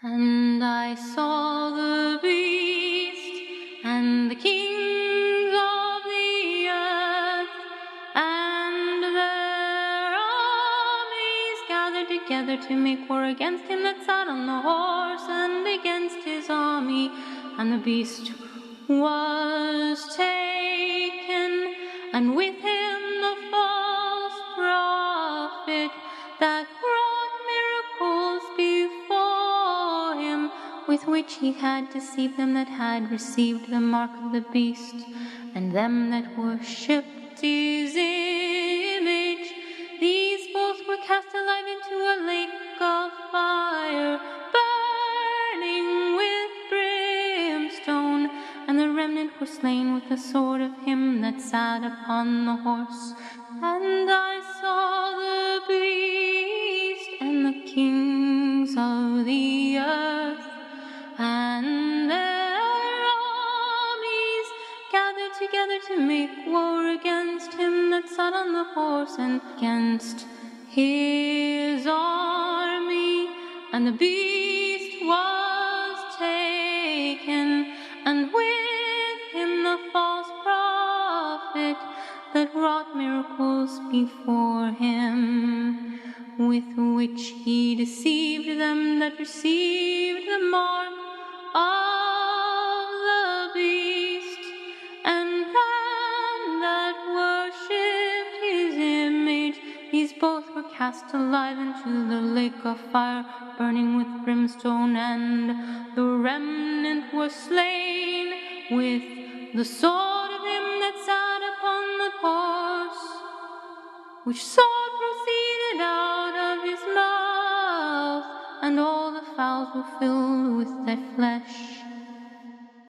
And I saw the beast and the kings of the earth, and their armies gathered together to make war against him that sat on the horse and against his army. And the beast was taken, and with him the false prophet that wrought miracles before him, with which he had deceived them that had received the mark of the beast, and them that worshipped his image. These both were cast alive into a lake of fire, burning with brimstone, and the remnant were slain with the sword of him that sat upon the horse. And I saw the beast and the kings of the earth, and their armies gathered together to make war against him that sat on the horse and against his army. And the beast was taken, and with him the false prophet that wrought miracles before him, with which he deceived them that received the mark of the beast, and them that worshipped his image. These both were cast alive into the lake of fire, burning with brimstone, and the remnant was slain with the sword of him that sat upon the horse, which sword proceeded out of his mouth, and all the fowls were filled with their flesh.